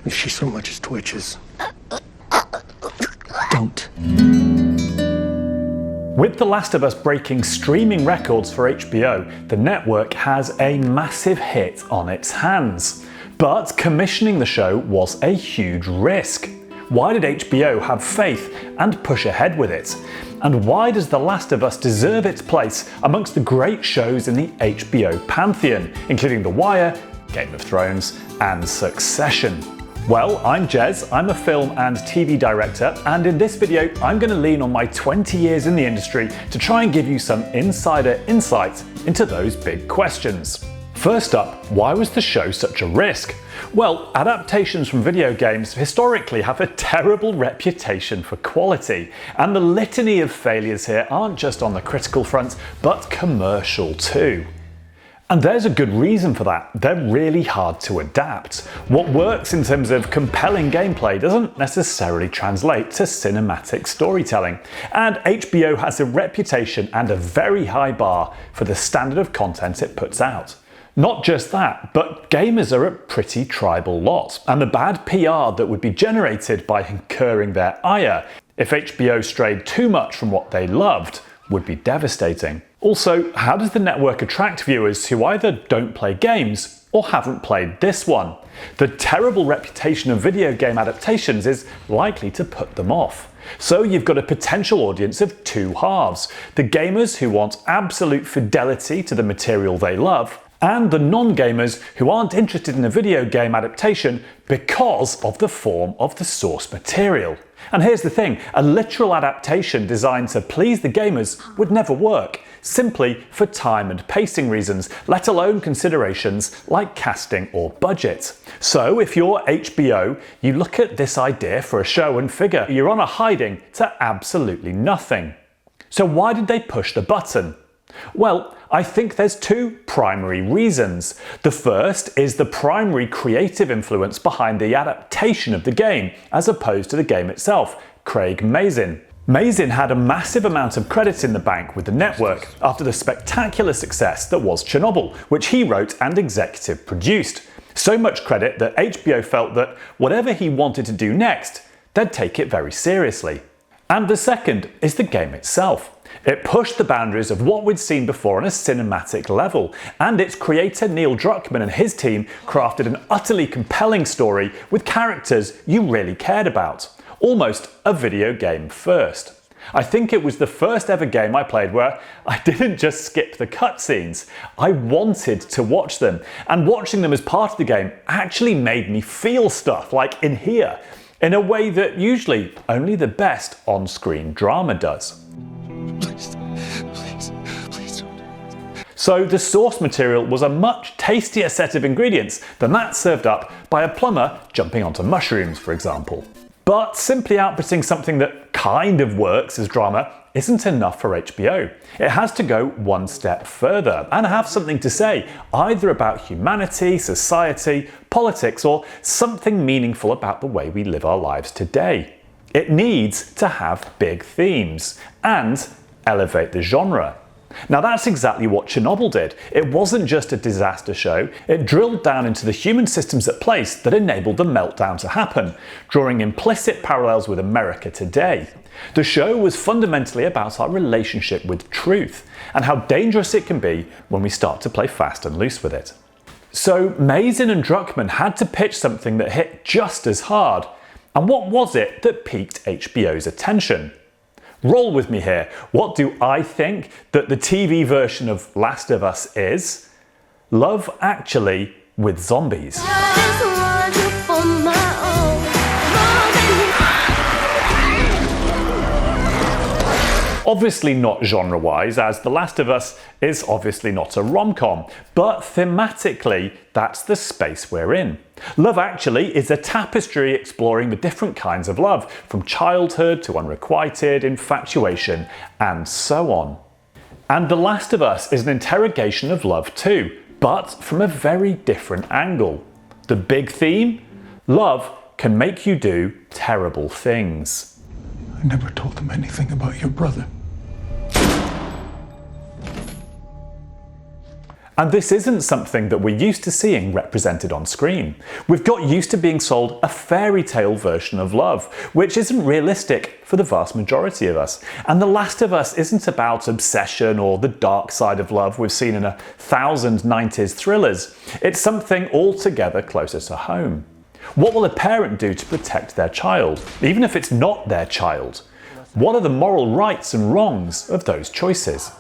If she so much as twitches. Don't. With The Last of Us breaking streaming records for HBO, the network has a massive hit on its hands. But commissioning the show was a huge risk. Why did HBO have faith and push ahead with it? And why does The Last of Us deserve its place amongst the great shows in the HBO pantheon, including The Wire, Game of Thrones, and Succession? Well, I'm Jez, I'm a film and TV director, and in this video I'm going to lean on my 20 years in the industry to try and give you some insider insight into those big questions. First up, why was the show such a risk? Well, adaptations from video games historically have a terrible reputation for quality, and the litany of failures here aren't just on the critical front, but commercial too. And there's a good reason for that. They're really hard to adapt. What works in terms of compelling gameplay doesn't necessarily translate to cinematic storytelling. And HBO has a reputation and a very high bar for the standard of content it puts out. Not just that, but gamers are a pretty tribal lot, and the bad PR that would be generated by incurring their ire if HBO strayed too much from what they loved would be devastating. Also, how does the network attract viewers who either don't play games or haven't played this one? The terrible reputation of video game adaptations is likely to put them off. So you've got a potential audience of two halves: the gamers who want absolute fidelity to the material they love, and the non-gamers who aren't interested in a video game adaptation because of the form of the source material. And here's the thing, a literal adaptation designed to please the gamers would never work, simply for time and pacing reasons, let alone considerations like casting or budget. So if you're HBO, you look at this idea for a show and figure you're on a hiding to absolutely nothing. So why did they push the button? Well, I think there's two primary reasons. The first is the primary creative influence behind the adaptation of the game, as opposed to the game itself, Craig Mazin. Mazin had a massive amount of credit in the bank with the network after the spectacular success that was Chernobyl, which he wrote and executive produced. So much credit that HBO felt that whatever he wanted to do next, they'd take it very seriously. And the second is the game itself. It pushed the boundaries of what we'd seen before on a cinematic level, and its creator Neil Druckmann and his team crafted an utterly compelling story with characters you really cared about. Almost a video game first. I think it was the first ever game I played where I didn't just skip the cutscenes, I wanted to watch them, and watching them as part of the game actually made me feel stuff, like in here, in a way that usually only the best on-screen drama does. Please don't. So the source material was a much tastier set of ingredients than that served up by a plumber jumping onto mushrooms, for example. But simply outputting something that kind of works as drama isn't enough for HBO. It has to go one step further and have something to say, either about humanity, society, politics, or something meaningful about the way we live our lives today. It needs to have big themes and elevate the genre. Now that's exactly what Chernobyl did. It wasn't just a disaster show, it drilled down into the human systems at place that enabled the meltdown to happen, drawing implicit parallels with America today. The show was fundamentally about our relationship with truth, and how dangerous it can be when we start to play fast and loose with it. So Mazin and Druckmann had to pitch something that hit just as hard. And what was it that piqued HBO's attention? Roll with me here. What do I think that the TV version of Last of Us is? Love Actually with zombies. Obviously not genre-wise, as The Last of Us is obviously not a rom-com, but thematically that's the space we're in. Love Actually is a tapestry exploring the different kinds of love, from childhood to unrequited, infatuation, and so on. And The Last of Us is an interrogation of love too, but from a very different angle. The big theme? Love can make you do terrible things. I never told them anything about your brother. And this isn't something that we're used to seeing represented on screen. We've got used to being sold a fairy tale version of love, which isn't realistic for the vast majority of us. And The Last of Us isn't about obsession or the dark side of love we've seen in 1,000 90s thrillers. It's something altogether closer to home. What will a parent do to protect their child, even if it's not their child? What are the moral rights and wrongs of those choices?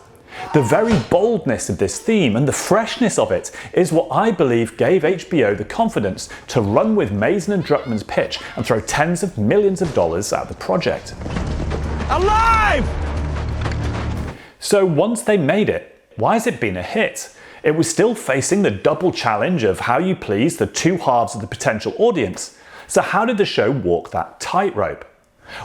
The very boldness of this theme and the freshness of it is what I believe gave HBO the confidence to run with Mazin and Druckmann's pitch and throw tens of millions of dollars at the project. Alive! So once they made it, why has it been a hit? It was still facing the double challenge of how you please the two halves of the potential audience. So how did the show walk that tightrope?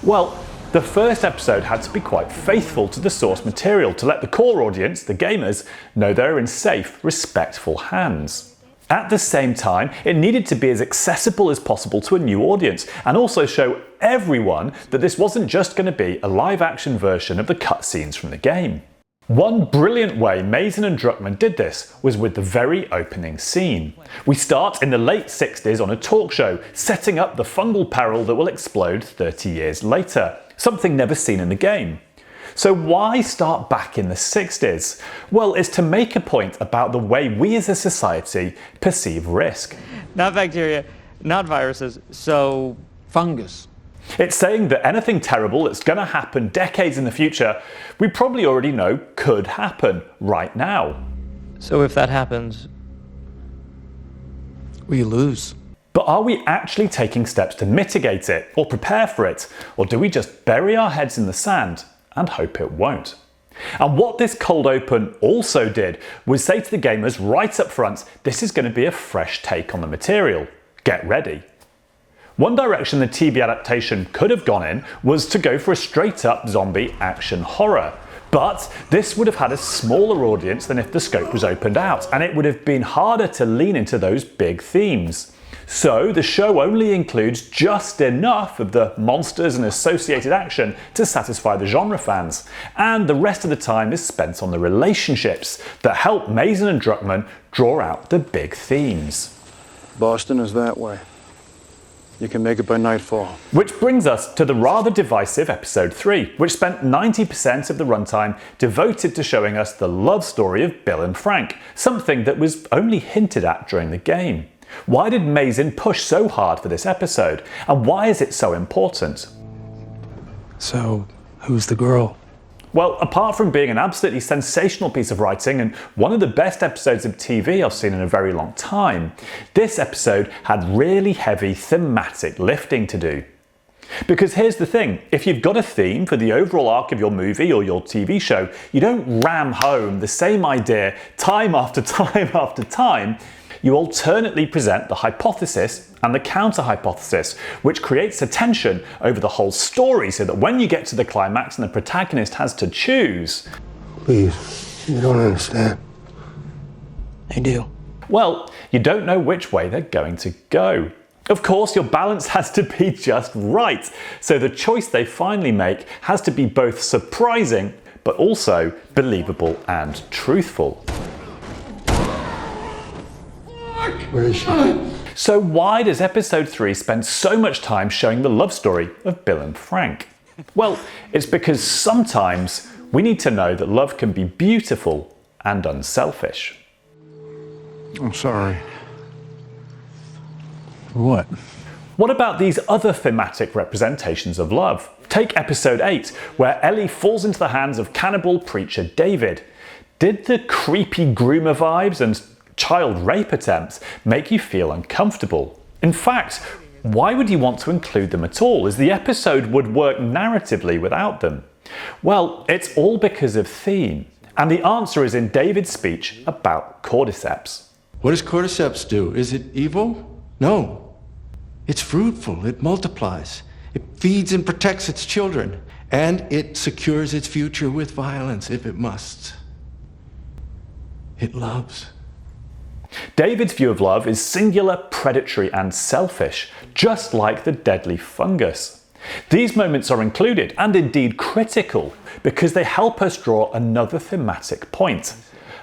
Well, the first episode had to be quite faithful to the source material to let the core audience, the gamers, know they're in safe, respectful hands. At the same time, it needed to be as accessible as possible to a new audience and also show everyone that this wasn't just going to be a live-action version of the cutscenes from the game. One brilliant way Mazin and Druckmann did this was with the very opening scene. We start in the late 60s on a talk show, setting up the fungal peril that will explode 30 years later, something never seen in the game. So why start back in the 60s? Well, it's to make a point about the way we as a society perceive risk. Not bacteria, not viruses, so fungus. It's saying that anything terrible that's going to happen decades in the future, we probably already know could happen right now. So if that happens, we lose. But are we actually taking steps to mitigate it or prepare for it? Or do we just bury our heads in the sand and hope it won't? And what this cold open also did was say to the gamers right up front, this is going to be a fresh take on the material. Get ready. One direction the TV adaptation could have gone in was to go for a straight-up zombie action horror. But this would have had a smaller audience than if the scope was opened out, and it would have been harder to lean into those big themes. So the show only includes just enough of the monsters and associated action to satisfy the genre fans, and the rest of the time is spent on the relationships that help Mazin and Druckmann draw out the big themes. Boston is that way. You can make it by nightfall. Which brings us to the rather divisive episode 3, which spent 90% of the runtime devoted to showing us the love story of Bill and Frank, something that was only hinted at during the game. Why did Mazin push so hard for this episode, and why is it so important? So, who's the girl? Well, apart from being an absolutely sensational piece of writing and one of the best episodes of TV I've seen in a very long time, this episode had really heavy thematic lifting to do. Because here's the thing, if you've got a theme for the overall arc of your movie or your TV show, you don't ram home the same idea time after time after time. You alternately present the hypothesis and the counter-hypothesis, which creates a tension over the whole story so that when you get to the climax and the protagonist has to choose... Please, you don't understand. I do. Well, you don't know which way they're going to go. Of course, your balance has to be just right, so the choice they finally make has to be both surprising, but also believable and truthful. Where is she? So why does episode 3 spend so much time showing the love story of Bill and Frank? Well, it's because sometimes we need to know that love can be beautiful and unselfish. I'm sorry. For what? What about these other thematic representations of love? Take episode 8, where Ellie falls into the hands of cannibal preacher David. Did the creepy groomer vibes and child rape attempts make you feel uncomfortable? In fact, why would you want to include them at all, as the episode would work narratively without them? Well, it's all because of theme, and the answer is in David's speech about cordyceps. What does cordyceps do? Is it evil? No. It's fruitful, it multiplies, it feeds and protects its children, and it secures its future with violence if it must. It loves. David's view of love is singular, predatory and selfish, just like the deadly fungus. These moments are included, and indeed critical, because they help us draw another thematic point.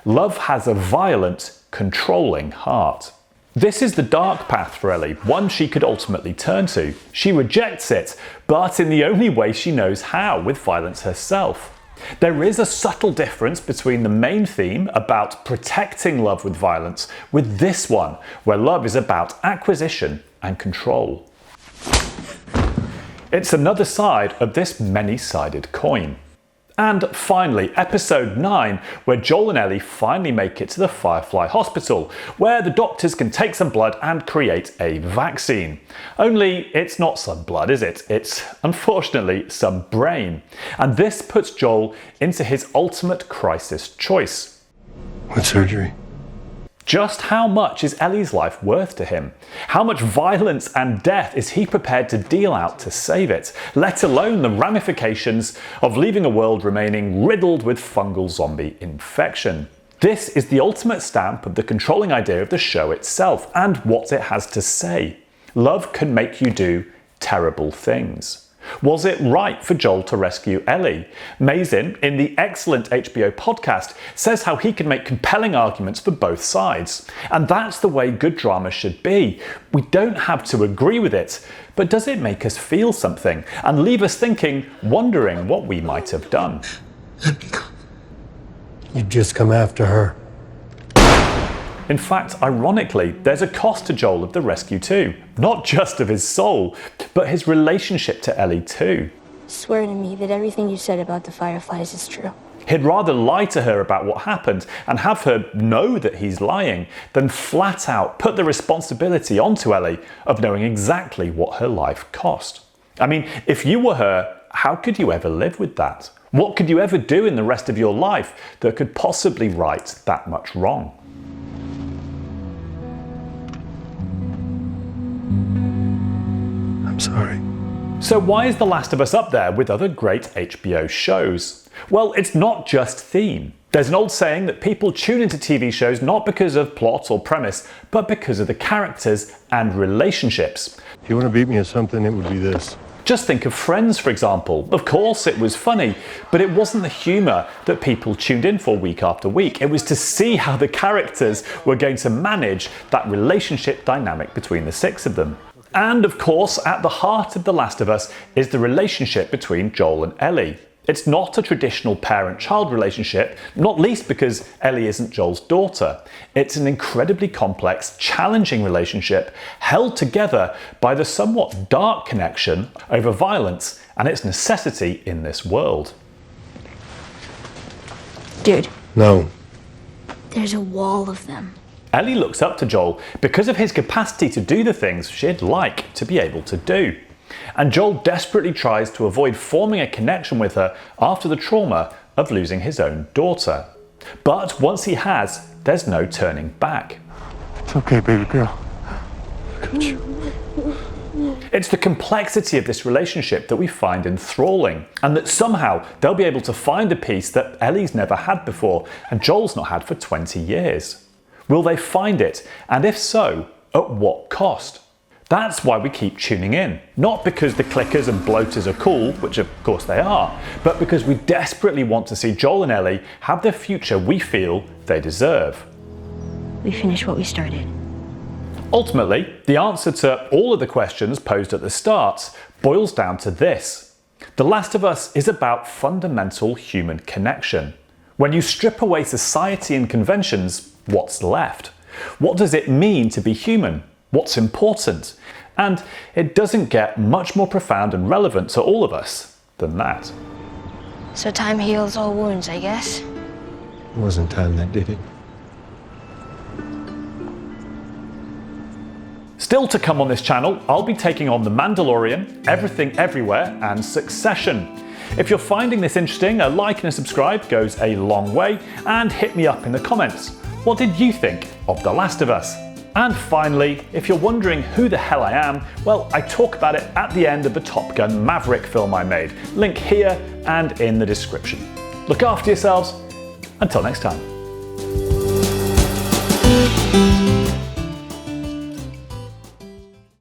Love has a violent, controlling heart. This is the dark path for Ellie, one she could ultimately turn to. She rejects it, but in the only way she knows how, with violence herself. There is a subtle difference between the main theme about protecting love with violence with this one, where love is about acquisition and control. It's another side of this many-sided coin. And finally, episode 9, where Joel and Ellie finally make it to the Firefly Hospital, where the doctors can take some blood and create a vaccine. Only it's not some blood, is it? It's, unfortunately, some brain. And this puts Joel into his ultimate crisis choice. What surgery? Just how much is Ellie's life worth to him? How much violence and death is he prepared to deal out to save it? Let alone the ramifications of leaving a world remaining riddled with fungal zombie infection. This is the ultimate stamp of the controlling idea of the show itself and what it has to say. Love can make you do terrible things. Was it right for Joel to rescue Ellie? Mazin, in the excellent HBO podcast, says how he can make compelling arguments for both sides. And that's the way good drama should be. We don't have to agree with it, but does it make us feel something and leave us thinking, wondering what we might have done? You've just come after her. In fact, ironically, there's a cost to Joel of the rescue too. Not just of his soul, but his relationship to Ellie too. Swear to me that everything you said about the Fireflies is true. He'd rather lie to her about what happened and have her know that he's lying than flat out put the responsibility onto Ellie of knowing exactly what her life cost. I mean, if you were her, how could you ever live with that? What could you ever do in the rest of your life that could possibly right that much wrong? I'm sorry. So why is The Last of Us up there with other great HBO shows? Well, it's not just theme. There's an old saying that people tune into TV shows not because of plot or premise, but because of the characters and relationships. If you want to beat me at something, it would be this. Just think of Friends, for example. Of course it was funny, but it wasn't the humour that people tuned in for week after week. It was to see how the characters were going to manage that relationship dynamic between the six of them. And of course, at the heart of The Last of Us is the relationship between Joel and Ellie. It's not a traditional parent-child relationship, not least because Ellie isn't Joel's daughter. It's an incredibly complex, challenging relationship held together by the somewhat dark connection over violence and its necessity in this world. Dude. No. There's a wall of them. Ellie looks up to Joel because of his capacity to do the things she'd like to be able to do. And Joel desperately tries to avoid forming a connection with her after the trauma of losing his own daughter. But once he has, there's no turning back. It's okay, baby girl. I got you. It's the complexity of this relationship that we find enthralling, and that somehow they'll be able to find a peace that Ellie's never had before and Joel's not had for 20 years. Will they find it? And if so, at what cost? That's why we keep tuning in. Not because the clickers and bloaters are cool, which of course they are, but because we desperately want to see Joel and Ellie have the future we feel they deserve. We finished what we started. Ultimately, the answer to all of the questions posed at the start boils down to this. The Last of Us is about fundamental human connection. When you strip away society and conventions, what's left? What does it mean to be human? What's important? And it doesn't get much more profound and relevant to all of us than that. So time heals all wounds, I guess. It wasn't time that did it. Still to come on this channel, I'll be taking on The Mandalorian, Everything Everywhere, and Succession. If you're finding this interesting, a like and a subscribe goes a long way, and hit me up in the comments. What did you think of The Last of Us? And finally, if you're wondering who the hell I am, well, I talk about it at the end of the Top Gun Maverick film I made. Link here and in the description. Look after yourselves. Until next time.